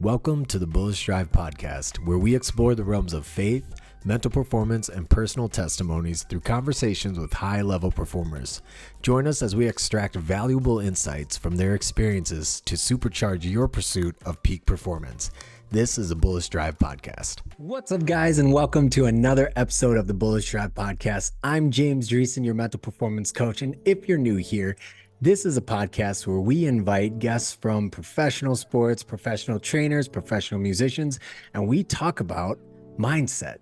Welcome to the Bullish Drive Podcast, where we explore the realms of faith, mental performance, and personal testimonies through conversations with high-level performers. Join us as we extract valuable insights from their experiences to supercharge your pursuit of peak performance. This is the Bullish Drive Podcast. What's up, guys, and welcome to another episode of the Bullish Drive Podcast. I'm James Dreesen, your mental performance coach, and if you're new here, this is a podcast where we invite guests from professional sports, professional trainers, professional musicians, and we talk about mindset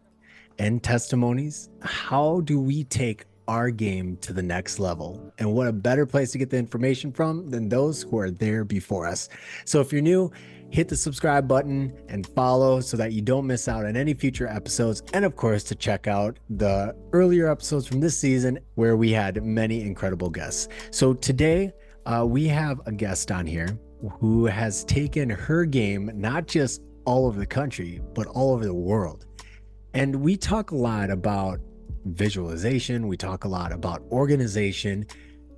and testimonies. How do we take our game to the next level? And what a better place to get the information from than those who are there before us. So if you're new, hit the subscribe button and follow so that you don't miss out on any future episodes. And of course, to check out the earlier episodes from this season where we had many incredible guests. So today we have a guest on here who has taken her game, not just all over the country, but all over the world. And we talk a lot about visualization. We talk a lot about organization,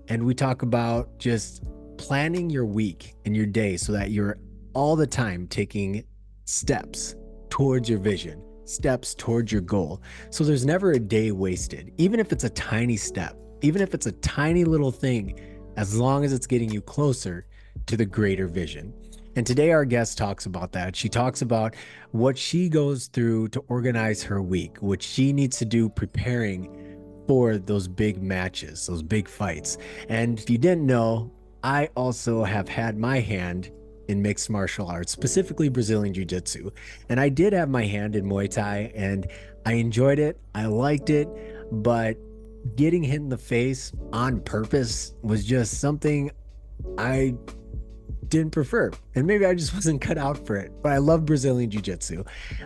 and we talk about just planning your week and your day so that you're all the time taking steps towards your vision, steps towards your goal. So there's never a day wasted, even if it's a tiny step, even if it's a tiny little thing, as long as it's getting you closer to the greater vision. And today our guest talks about that. She talks about what she goes through to organize her week, what she needs to do preparing for those big matches, those big fights. And if you didn't know, I also have had my hand in mixed martial arts, specifically Brazilian Jiu-Jitsu. And I did have my hand in Muay Thai, and I enjoyed it. I liked it, but getting hit in the face on purpose was just something I didn't prefer. And maybe I just wasn't cut out for it, but I love Brazilian Jiu-Jitsu.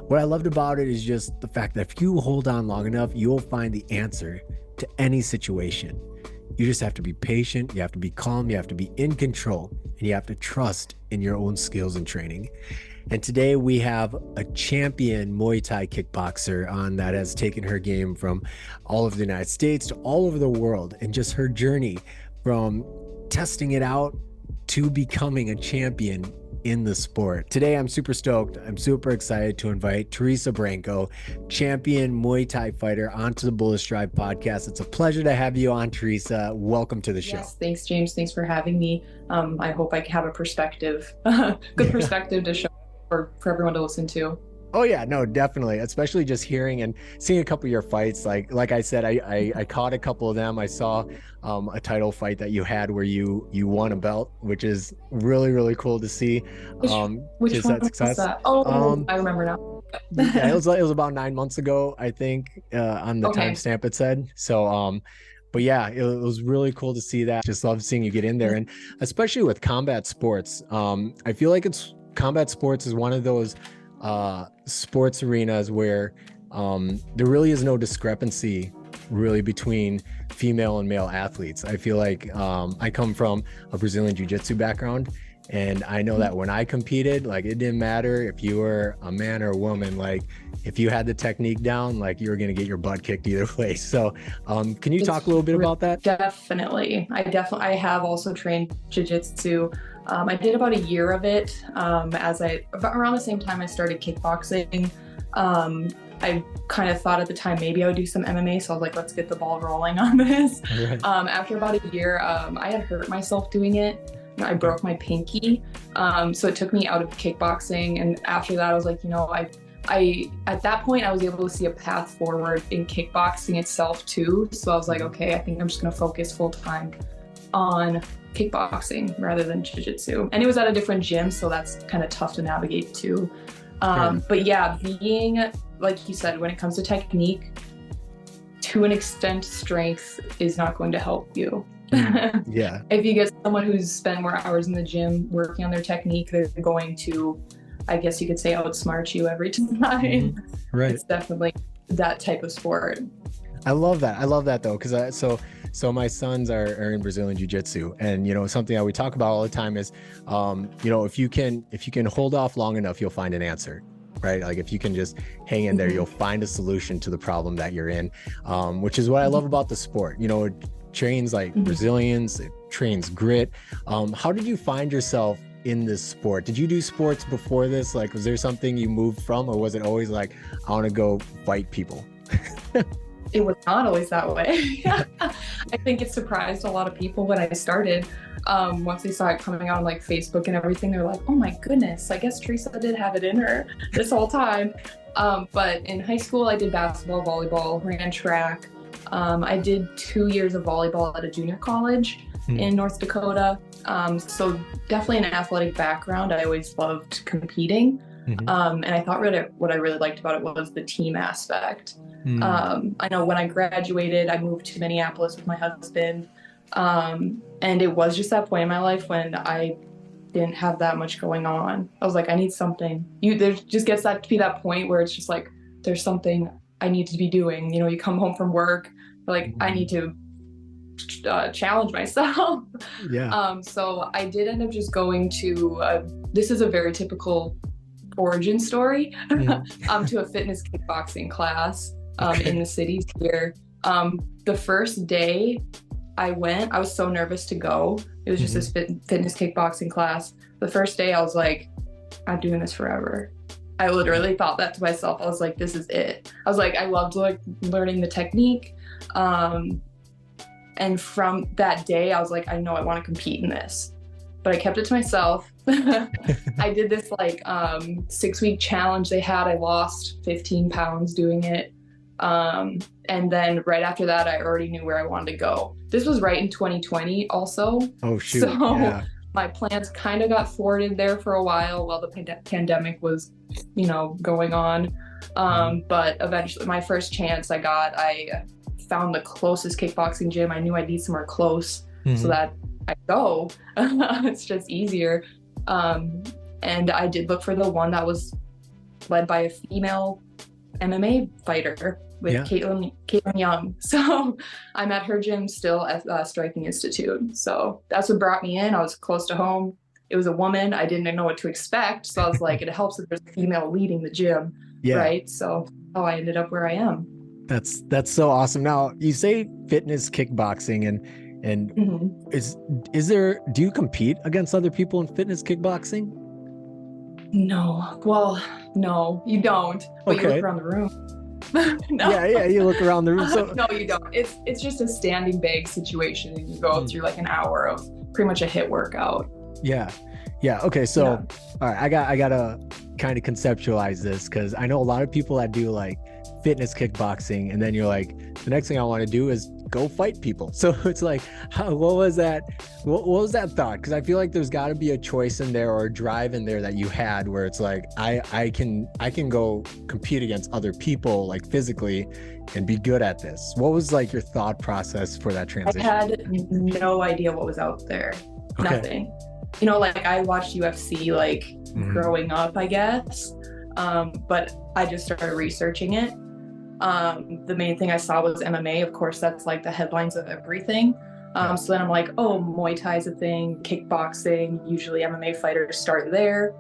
What I loved about it is just the fact that if you hold on long enough, you'll find the answer to any situation. You just have to be patient, you have to be calm, you have to be in control, and you have to trust in your own skills and training. And today we have a champion Muay Thai kickboxer on that has taken her game from all over the United States to all over the world, and just her journey from testing it out to becoming a champion in the sport. Today, I'm super stoked. I'm super excited to invite Theresa Branco, champion Muay Thai fighter, onto the Bullish Drive Podcast. It's a pleasure to have you on, Theresa. Welcome to the show. Yes, thanks, James. Thanks for having me. I hope I have a perspective, good perspective to show for everyone to listen to. Oh yeah, no, definitely. Especially just hearing and seeing a couple of your fights. Like I said, I caught a couple of them. I saw a title fight that you had where you won a belt, which is really, really cool to see. Which one was that? Oh, I remember now. Yeah, it was about 9 months ago, I think, on the timestamp it said. So, but yeah, it was really cool to see that. Just love seeing you get in there, and especially with combat sports. I feel like combat sports is one of those sports arenas where there really is no discrepancy really between female and male athletes. I feel like I come from a Brazilian Jiu-Jitsu background, and I know that when I competed, like, it didn't matter if you were a man or a woman. Like, if you had the technique down, like, you were going to get your butt kicked either way. So can you talk a little bit about that? Definitely. I have also trained Jiu-Jitsu. I did about a year of it around the same time I started kickboxing. I kind of thought at the time maybe I would do some MMA, so I was like, let's get the ball rolling on this. Right. After about a year, I had hurt myself doing it. I broke my pinky, so it took me out of kickboxing. And after that, I was like, I at that point I was able to see a path forward in kickboxing itself too. So I was like, okay, I think I'm just gonna focus full time on kickboxing rather than jiu-jitsu. And it was at a different gym, so that's kind of tough to navigate too. But yeah, being, like you said, when it comes to technique, to an extent, strength is not going to help you. Yeah. If you get someone who's spent more hours in the gym working on their technique, they're going to, I guess you could say, outsmart you every time. Mm-hmm. Right. It's definitely that type of sport. I love that though, because so my sons are in Brazilian Jiu-Jitsu, and something that we talk about all the time is if you can hold off long enough, you'll find an answer, right? Like, if you can just hang in there, you'll find a solution to the problem that you're in, which is what I love about the sport. It trains like Brazilians, it trains grit. How did you find yourself in this sport? Did you do sports before this? Like, was there something you moved from, or was it always like, I want to go fight people? It was not always that way. I think it surprised a lot of people when I started. Once they saw it coming out on like Facebook and everything, they're like, oh my goodness, I guess Theresa did have it in her this whole time. But in high school, I did basketball, volleyball, ran track. I did 2 years of volleyball at a junior college in North Dakota. So definitely an athletic background. I always loved competing. And I thought what I really liked about it was the team aspect. I know when I graduated, I moved to Minneapolis with my husband. And it was just that point in my life when I didn't have that much going on. I was like, I need something. There just gets to be that point where it's just like, there's something I need to be doing. You know, you come home from work, like, I need to challenge myself. Yeah. So I did end up just going to, this is a very typical origin story, to a fitness kickboxing class in the cities here. The first day I went, I was so nervous to go. It was just this fitness kickboxing class. The first day I was like, I'm doing this forever. I literally thought that to myself. I was like, this is it. I was like, I loved like learning the technique. And from that day, I was like, I know I want to compete in this. But I kept it to myself. I did this like 6-week challenge they had. I lost 15 pounds doing it. And then right after that, I already knew where I wanted to go. This was right in 2020 also. Oh, shoot. So my plans kind of got thwarted there for a while the pandemic was, going on. But eventually my first chance I found the closest kickboxing gym. I knew I'd need somewhere close so that I go. It's just easier. And I did look for the one that was led by a female MMA fighter with Caitlin Young. So I'm at her gym still at Striking Institute. So that's what brought me in. I was close to home. It was a woman. I didn't know what to expect. So I was like, it helps that there's a female leading the gym. Right. So I ended up where I am. That's so awesome. Now you say fitness kickboxing and is there, do you compete against other people in fitness kickboxing? No. Well, no, you don't. But you look around the room. No. Yeah, you look around the room. So no, you don't. It's just a standing bag situation, and you go through like an hour of pretty much a HIIT workout. Yeah. Okay, so all right, I gotta kind of conceptualize this, because I know a lot of people that do like fitness kickboxing, and then you're like, the next thing I want to do is go fight people. So it's like, what was that thought? Because I feel like there's got to be a choice in there, or a drive in there that you had, where it's like, I can go compete against other people like physically and be good at this. What was like your thought process for that transition? I had no idea what was out there. Nothing. Like I watched UFC like growing up, I guess. But I just started researching it. The main thing I saw was MMA. Of course, that's like the headlines of everything. So then I'm like, oh, Muay Thai is a thing, kickboxing. Usually MMA fighters start there.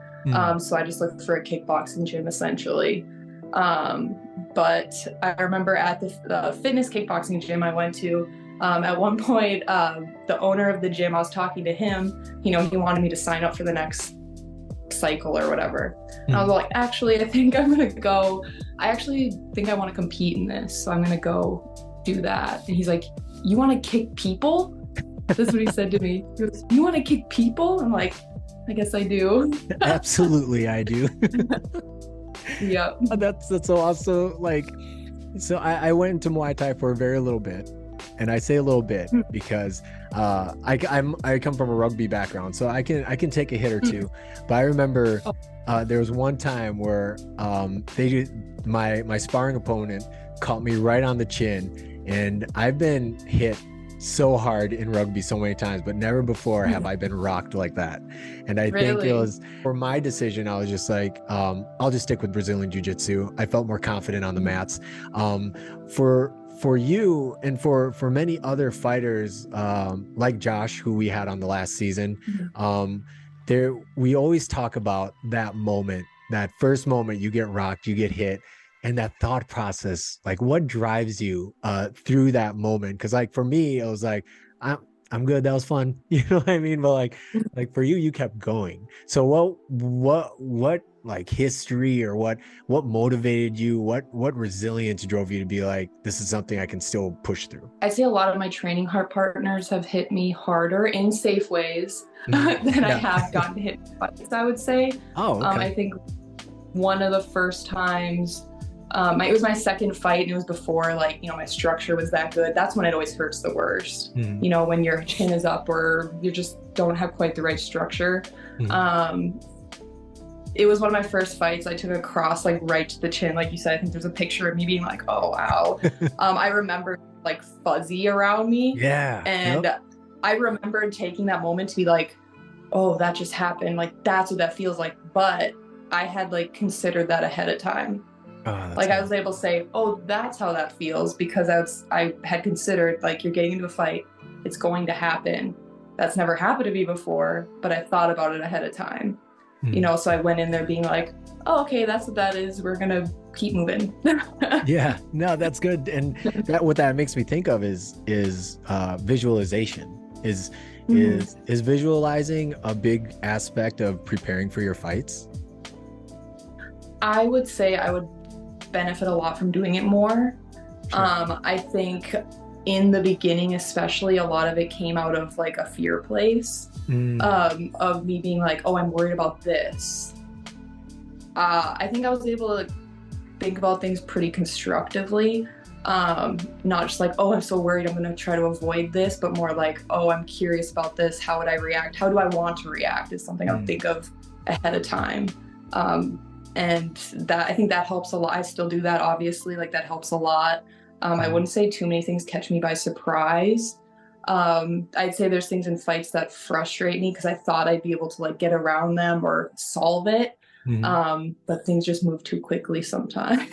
So I just looked for a kickboxing gym essentially. But I remember at the fitness kickboxing gym I went to, at one point, the owner of the gym, I was talking to him, he wanted me to sign up for the next cycle or whatever. And I was like, actually, I think I'm going to go. I actually think I want to compete in this. So I'm going to go do that. And he's like, you want to kick people? That's what he said to me. He goes, you want to kick people? I'm like, I guess I do. Absolutely, I do. Yeah. That's so awesome. Like, so I went into Muay Thai for a very little bit. And I say a little bit because I come from a rugby background, so I can take a hit or two. But I remember there was one time where my sparring opponent caught me right on the chin, and I've been hit so hard in rugby so many times, but never before have I been rocked like that. And I think it was, for my decision, I was just like, I'll just stick with Brazilian Jiu-Jitsu. I felt more confident on the mats. For you and for many other fighters like Josh, who we had on the last season, we always talk about that moment, that first moment you get rocked, you get hit, and that thought process, like what drives you through that moment? Because like for me, it was like, I'm good. That was fun. You know what I mean? But like for you, you kept going. So what like history or what motivated you? What resilience drove you to be like, this is something I can still push through? I'd say a lot of my training hard partners have hit me harder in safe ways than I have gotten hit in fights, I would say. Oh, okay. I think one of the first times, it was my second fight, and it was before my structure was that good. That's when it always hurts the worst. When your chin is up or you just don't have quite the right structure. It was one of my first fights. I took a cross right to the chin, like you said. I think there's a picture of me being like, oh wow. I remember fuzzy around me. Yeah. And I remember taking that moment to be like, oh, that just happened. That's what that feels like. But I had considered that ahead of time. Oh, I was able to say, oh, that's how that feels, because I had considered you're getting into a fight, it's going to happen. That's never happened to me before, but I thought about it ahead of time. So I went in there being like, oh, okay, that's what that is. We're gonna keep moving. Yeah, no, that's good. And what that makes me think of is visualization. Is visualizing a big aspect of preparing for your fights? I would say I would benefit a lot from doing it more. Sure. I think in the beginning, especially, a lot of it came out of a fear place, of me being like, oh, I'm worried about this. I think I was able to think about things pretty constructively, not just oh, I'm so worried, I'm going to try to avoid this, but more oh, I'm curious about this. How would I react? How do I want to react is something I would think of ahead of time. And that, I think that helps a lot. I still do that, obviously, that helps a lot. I wouldn't say too many things catch me by surprise. I'd say there's things in fights that frustrate me because I thought I'd be able to get around them or solve it. But things just move too quickly sometimes.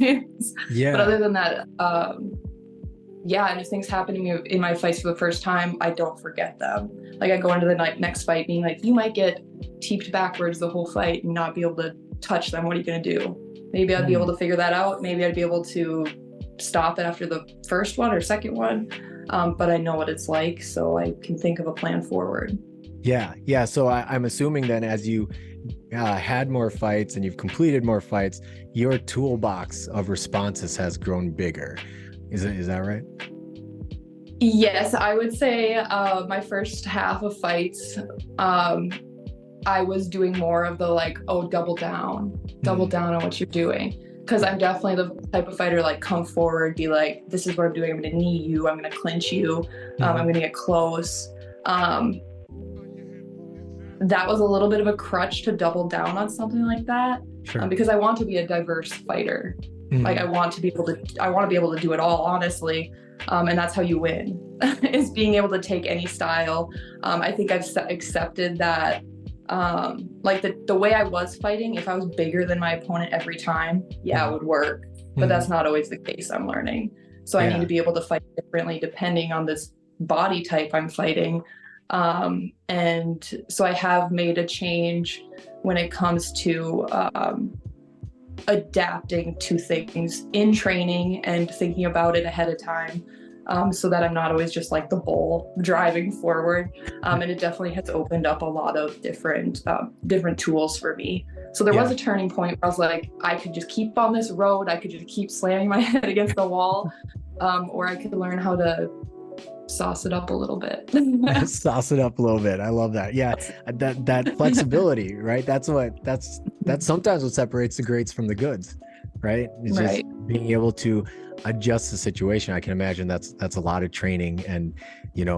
Yeah. But other than that, and if things happen to me in my fights for the first time, I don't forget them. I go into the next fight being you might get teeped backwards the whole fight and not be able to touch them. What are you going to do? Maybe I'd be able to figure that out. Maybe I'd be able to stop it after the first one or second one. But I know what it's like, so I can think of a plan forward. Yeah. So I'm assuming then, as you had more fights and you've completed more fights, your toolbox of responses has grown bigger. Is that right? Yes, I would say my first half of fights, I was doing more of the double down on what you're doing. Because I'm definitely the type of fighter come forward, be like, this is what I'm doing. I'm going to knee you. I'm going to clinch you. I'm going to get close. That was a little bit of a crutch to double down on something like that. Sure. Because I want to be a diverse fighter. I want to be able to do it all, honestly. And that's how you win, is being able to take any style. I think I've accepted that. The way I was fighting, if I was bigger than my opponent every time, it would work. But that's not always the case, I'm learning. So I need to be able to fight differently depending on this body type I'm fighting. And so I have made a change when it comes to adapting to things in training and thinking about it ahead of time. So that I'm not always just the bull driving forward. And it definitely has opened up a lot of different tools for me. So there was a turning point where I was like, I could just keep on this road. I could just keep slamming my head against the wall. Or I could learn how to sauce it up a little bit. Sauce it up a little bit. I love that. Yeah. That flexibility, right? That's sometimes what separates the greats from the goods, right? It's just being able to adjust the situation. I can imagine that's a lot of training and,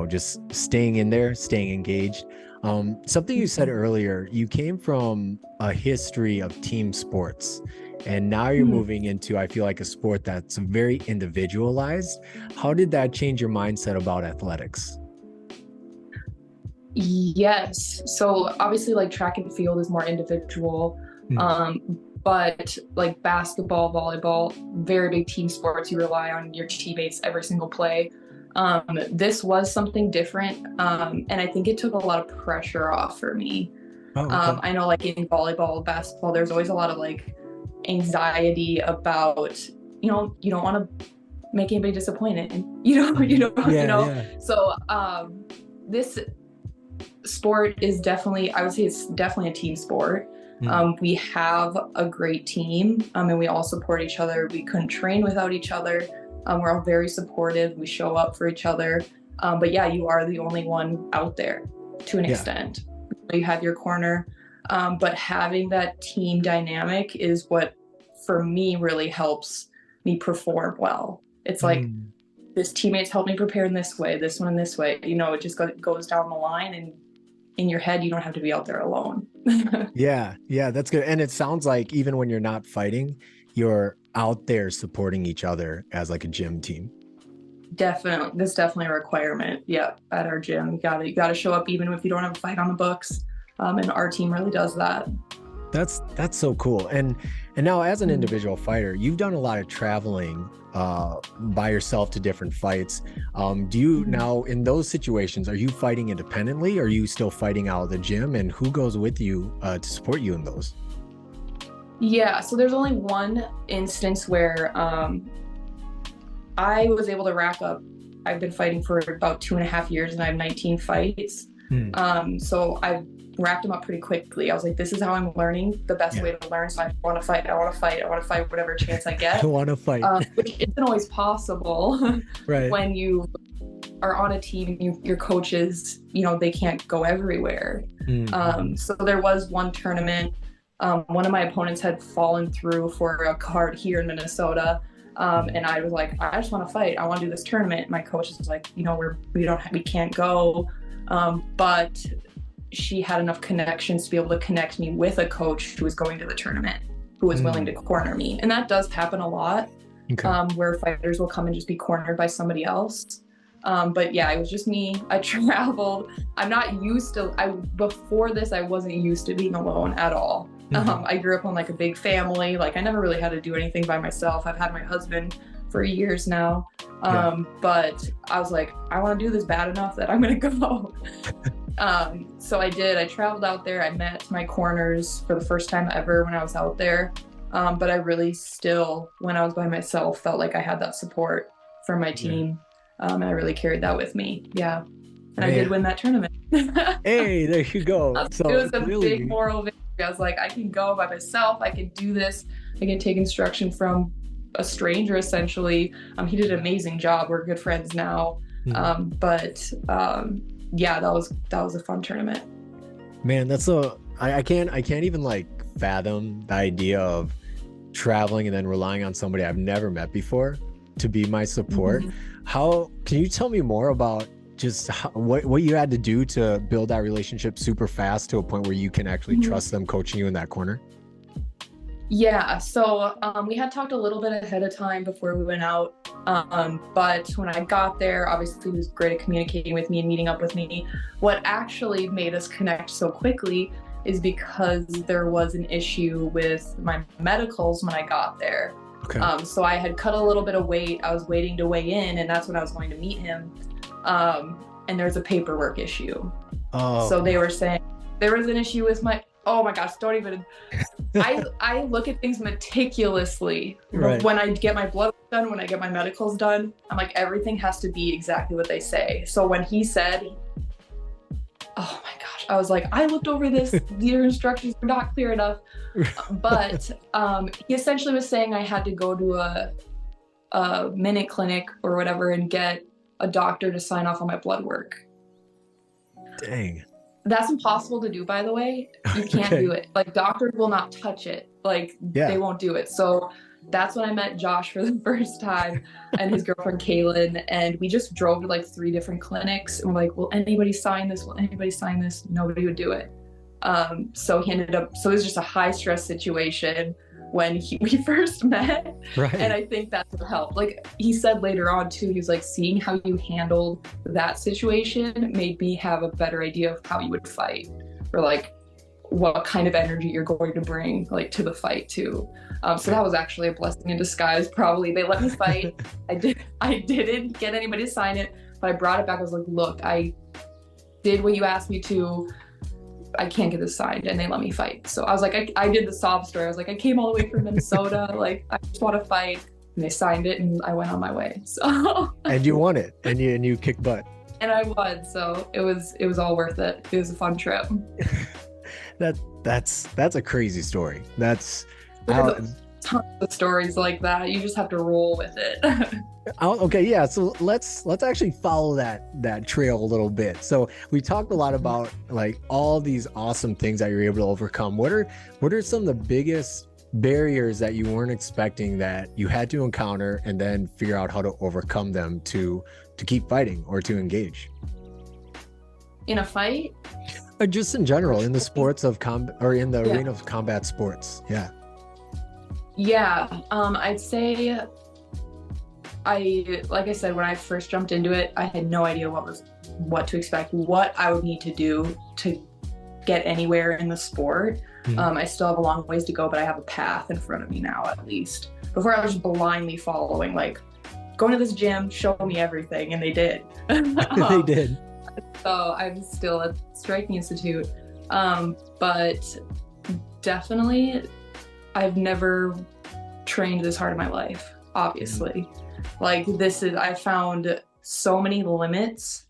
just staying in there, staying engaged. Something you said earlier, you came from a history of team sports, and now you're moving into, I feel like, a sport that's very individualized. How did that change your mindset about athletics? Yes. So obviously track and field is more individual. But basketball, volleyball, very big team sports, you rely on your teammates every single play. This was something different. And I think it took a lot of pressure off for me. Oh, okay. I know in volleyball, basketball, there's always a lot of anxiety about, you don't want to make anybody disappointed. Yeah. So this sport is definitely, I would say it's definitely a team sport. We have a great team, and we all support each other. We couldn't train without each other. We're all very supportive. We show up for each other. But yeah, you are the only one out there to an extent. You have your corner. But having that team dynamic is what, for me, really helps me perform well. It's like, this teammates help me prepare in this way, this one in this way. You know, it just goes down the line, and in your head, you don't have to be out there alone. Yeah, that's good. And it sounds like even when you're not fighting, you're out there supporting each other as like a gym team. Definitely. That's definitely a requirement. Yeah. At our gym, you gotta show up even if you don't have a fight on the books. And our team really does that. That's so cool. And now as an individual fighter, you've done a lot of traveling by yourself to different fights. Do you now, in those situations, are you fighting independently? Or are you still fighting out of the gym? And who goes with you to support you in those? Yeah, so there's only one instance where I was able to rack up. I've been fighting for about 2.5 years, and I have 19 fights. So I racked them up pretty quickly. I was like, this is how I'm learning, the best way to learn. So I want to fight whatever chance I get. I want to fight. Which isn't always possible. Right. When you are on a team, your coaches, you know, they can't go everywhere. So there was one tournament. One of my opponents had fallen through for a card here in Minnesota. And I was like, I just want to fight. I want to do this tournament. My coach was like, you know, we can't go. But she had enough connections to be able to connect me with a coach who was going to the tournament, who was willing to corner me. And that does happen a lot, where fighters will come and just be cornered by somebody else. But yeah, it was just me. I traveled. I'm not used to, before this, I wasn't used to being alone at all. I grew up on like a big family. Like I never really had to do anything by myself. I've had my husband for years now. But I was like, I want to do this bad enough that I'm going to go. So I did. I traveled out there. I met my corners for the first time ever when I was out there. But I really still, when I was by myself, felt like I had that support from my team. And I really carried that with me. Yeah. And I did win that tournament. Hey, there you go. So it was a big moral victory. I was like, I can go by myself. I can do this. I can take instruction from a stranger, essentially. He did an amazing job. We're good friends now. Yeah, that was a fun tournament. Man, I can't even like fathom the idea of traveling and then relying on somebody I've never met before to be my support. How can you tell me more about just what you had to do to build that relationship super fast to a point where you can actually trust them coaching you in that corner? Yeah, so we had talked a little bit ahead of time before we went out, but when I got there, obviously he was great at communicating with me and meeting up with me. What actually made us connect so quickly is because there was an issue with my medicals when I got there. So I had cut a little bit of weight. I was waiting to weigh in, and that's when I was going to meet him. And there's a paperwork issue. So they were saying there was an issue with oh my gosh, don't even. I look at things meticulously. When I get my blood done, when I get my medicals done, I'm like, everything has to be exactly what they say. So when he said, oh my gosh, I was like, I looked over this, your instructions were not clear enough. But he essentially was saying I had to go to a minute clinic or whatever and get a doctor to sign off on my blood work. Dang. That's impossible to do, by the way. You can't do it. Like, doctors will not touch it. Like, they won't do it. So that's when I met Josh for the first time and his girlfriend, Kaylin. And we just drove to like 3 different clinics. And we're like, will anybody sign this? Will anybody sign this? Nobody would do it. So he ended up, so it was just a high stress situation when we first met. And I think that's what helped. Like he said later on too, he was like, seeing how you handled that situation made me have a better idea of how you would fight, or like what kind of energy you're going to bring like to the fight too. So that was actually a blessing in disguise. Probably they let me fight. I didn't get anybody to sign it, but I brought it back. I was like, look, I did what you asked me to. I can't get this signed, and they let me fight. So I was like, I did the sob story. I was like, I came all the way from Minnesota. Like, I just want to fight. And they signed it, and I went on my way. So. And you won it, and you kicked butt. And I won, so it was all worth it. It was a fun trip. That's a crazy story. There's tons of stories like that. You just have to roll with it. Okay, yeah. So let's actually follow that trail a little bit. So we talked a lot about like all these awesome things that you're able to overcome. What are some of the biggest barriers that you weren't expecting that you had to encounter and then figure out how to overcome them to keep fighting or to engage? In a fight? Or just in general, in the sports of or in the arena of combat sports. Yeah. Yeah. I'd say like I said, when I first jumped into it, I had no idea what to expect, what I would need to do to get anywhere in the sport. I still have a long ways to go, but I have a path in front of me now, at least. Before I was just blindly following, like, going to this gym, show me everything, and they did. They did. So I'm still at Striking Institute, but definitely I've never trained this hard in my life, obviously. Like I found so many limits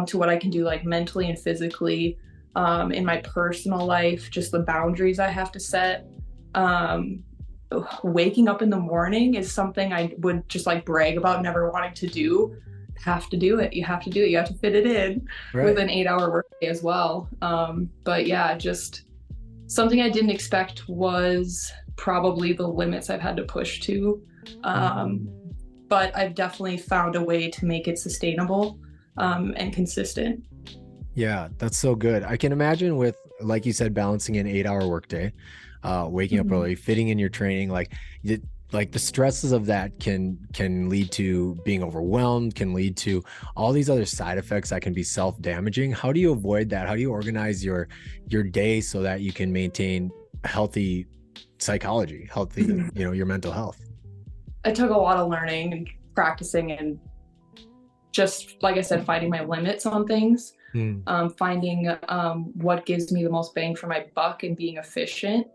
to what I can do, like mentally and physically, in my personal life, just the boundaries I have to set. Waking up in the morning is something I would just like brag about never wanting to do. Have to do it. You have to do it. You have to fit it in with an 8-hour workday as well. But yeah, just something I didn't expect was probably the limits I've had to push to. But I've definitely found a way to make it sustainable and consistent. Yeah, that's so good. I can imagine with, like you said, balancing an 8-hour workday, waking up early, fitting in your training, like the stresses of that can lead to being overwhelmed, can lead to all these other side effects that can be self-damaging. How do you avoid that? How do you organize your day so that you can maintain healthy psychology, healthy, your mental health? It took a lot of learning and practicing and just, like I said, finding my limits on things, finding what gives me the most bang for my buck and being efficient.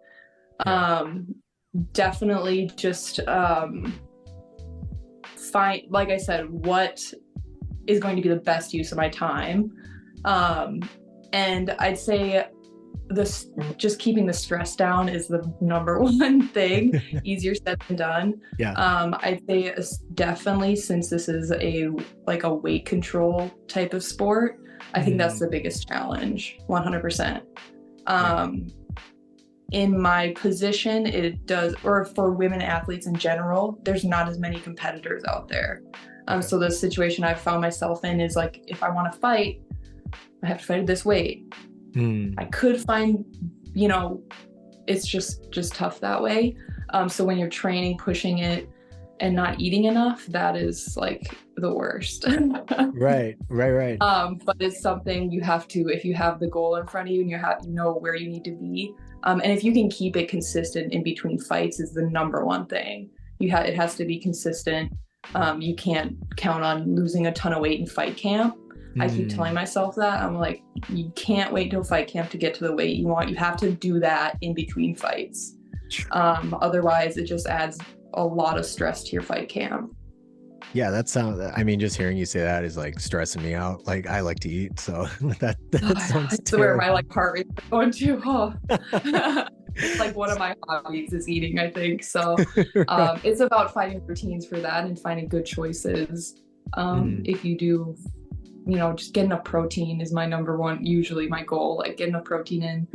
Definitely just find, like I said, what is going to be the best use of my time. And I'd say just keeping the stress down is the number one thing. Easier said than done. I'd say definitely, since this is a weight control type of sport, I think that's the biggest challenge, 100%. In my position, it does, or for women athletes in general, there's not as many competitors out there. So the situation I've found myself in is like, if I want to fight, I have to fight at this weight. I could find, it's just tough that way. So when you're training, pushing it and not eating enough, that is like the worst. Right. But it's something you have to, if you have the goal in front of you and you know where you need to be. And if you can keep it consistent in between fights is the number one thing. It has to be consistent. You can't count on losing a ton of weight in fight camp. I keep telling myself that. I'm like, you can't wait till fight camp to get to the weight you want. You have to do that in between fights. Otherwise, it just adds a lot of stress to your fight camp. Yeah, just hearing you say that is like stressing me out. Like, I like to eat, so that sounds terrible. Where my heart rate is going to. Like one of my hobbies is eating, I think. So it's about finding routines for that and finding good choices. If you do, just getting enough protein is my number one, usually my goal, like getting enough protein in.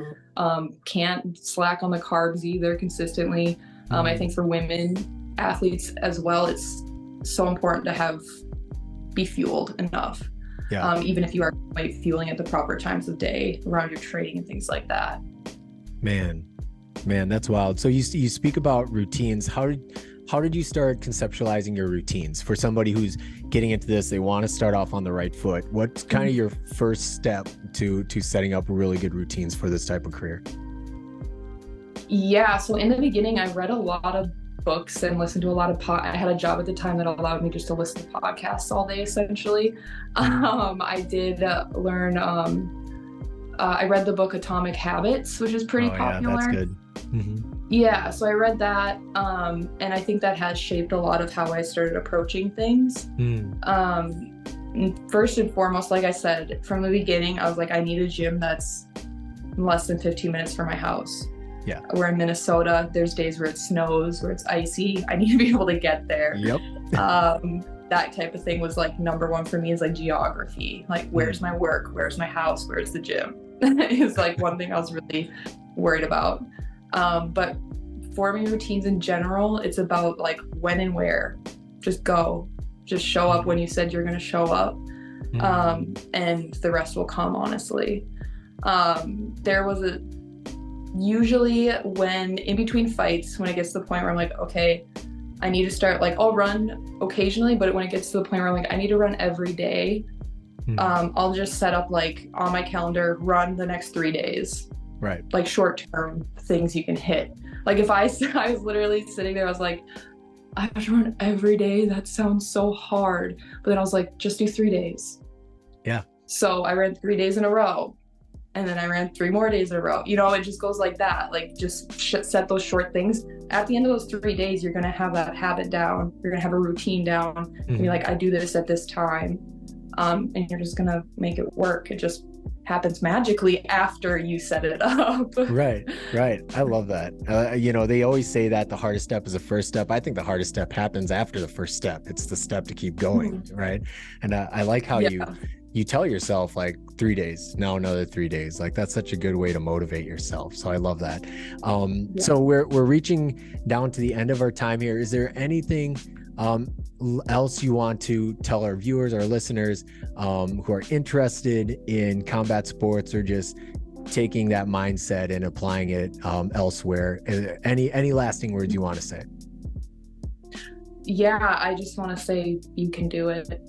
Can't slack on the carbs either consistently. I think for women athletes as well, it's so important to be fueled enough. Even if you are fueling at the proper times of day around your training and things like that. Man, that's wild. So you speak about routines. How did you start conceptualizing your routines for somebody who's getting into this? They want to start off on the right foot. What's kind of your first step to setting up really good routines for this type of career? Yeah, so in the beginning, I read a lot of books and listened to a lot of I had a job at the time that allowed me just to listen to podcasts all day, essentially. I did learn, I read the book Atomic Habits, which is pretty popular. Yeah, that's good. Yeah, so I read that, and I think that has shaped a lot of how I started approaching things. First and foremost, like I said, from the beginning, I was like, I need a gym that's less than 15 minutes from my house. Yeah. We're in Minnesota. There's days where it snows, where it's icy. I need to be able to get there. Yep. That type of thing was like number one for me, is like geography. Like, where's my work? Where's my house? Where's the gym? Is like one thing I was really worried about. But forming routines in general, it's about like when and where. Just go. Just show up when you said you're going to show up. And the rest will come, honestly. There was usually when in between fights, when it gets to the point where I'm like, okay, I need to start, like, I'll run occasionally, but when it gets to the point where I'm like, I need to run every day, I'll just set up like on my calendar, run the next 3 days. Right. Like short-term things you can hit. Like if I was literally sitting there, I was like, I have to run every day. That sounds so hard. But then I was like, just do 3 days. Yeah. So I ran 3 days in a row. And then I ran 3 more days in a row. You know, it just goes like that. Like, just set those short things. At the end of those 3 days, you're going to have that habit down. You're going to have a routine down. And be like, I do this at this time. And you're just going to make it work. It just happens magically after you set it up. Right. I love that. You know, they always say that the hardest step is the first step. I think the hardest step happens after the first step. It's the step to keep going, right? And I like how you tell yourself like 3 days, now another 3 days. Like, that's such a good way to motivate yourself. So I love that. So we're reaching down to the end of our time here. Is there anything else you want to tell our viewers, our listeners, who are interested in combat sports or just taking that mindset and applying it elsewhere? Any lasting words you want to say? Yeah, I just want to say you can do it.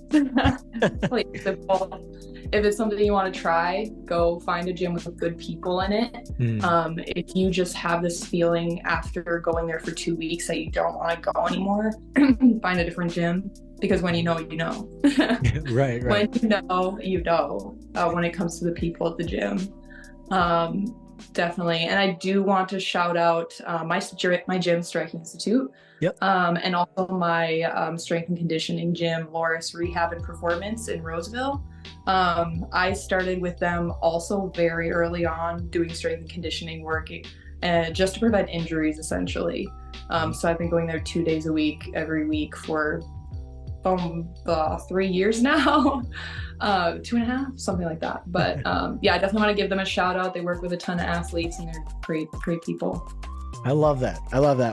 Like, simple. If it's something you want to try, go find a gym with good people in it. If you just have this feeling after going there for 2 weeks that you don't want to go anymore, find a different gym, because when you know, you know. Right. When you know, when it comes to the people at the gym. Definitely. And I do want to shout out my gym, Striking Institute. Yep. And also my strength and conditioning gym, Loris Rehab and Performance in Roseville. I started with them also very early on, doing strength and conditioning work, and just to prevent injuries, essentially. So I've been going there 2 days a week, every week for 3 years now. 2.5, something like that. But yeah, I definitely want to give them a shout out. They work with a ton of athletes, and they're great people. I love that.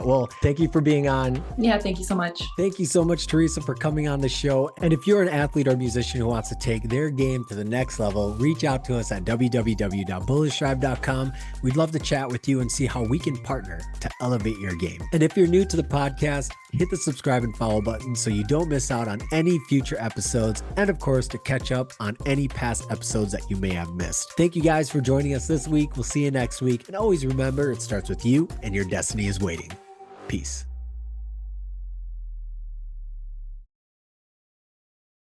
Well, thank you for being on. Yeah, thank you so much. Thank you so much, Theresa, for coming on the show. And if you're an athlete or musician who wants to take their game to the next level, reach out to us at www.bullishdrive.com. We'd love to chat with you and see how we can partner to elevate your game. And if you're new to the podcast, hit the subscribe and follow button so you don't miss out on any future episodes, and of course, to catch up on any past episodes that you may have missed. Thank you guys for joining us this week. We'll see you next week. And always remember, it starts with you, and your destiny is waiting. Peace.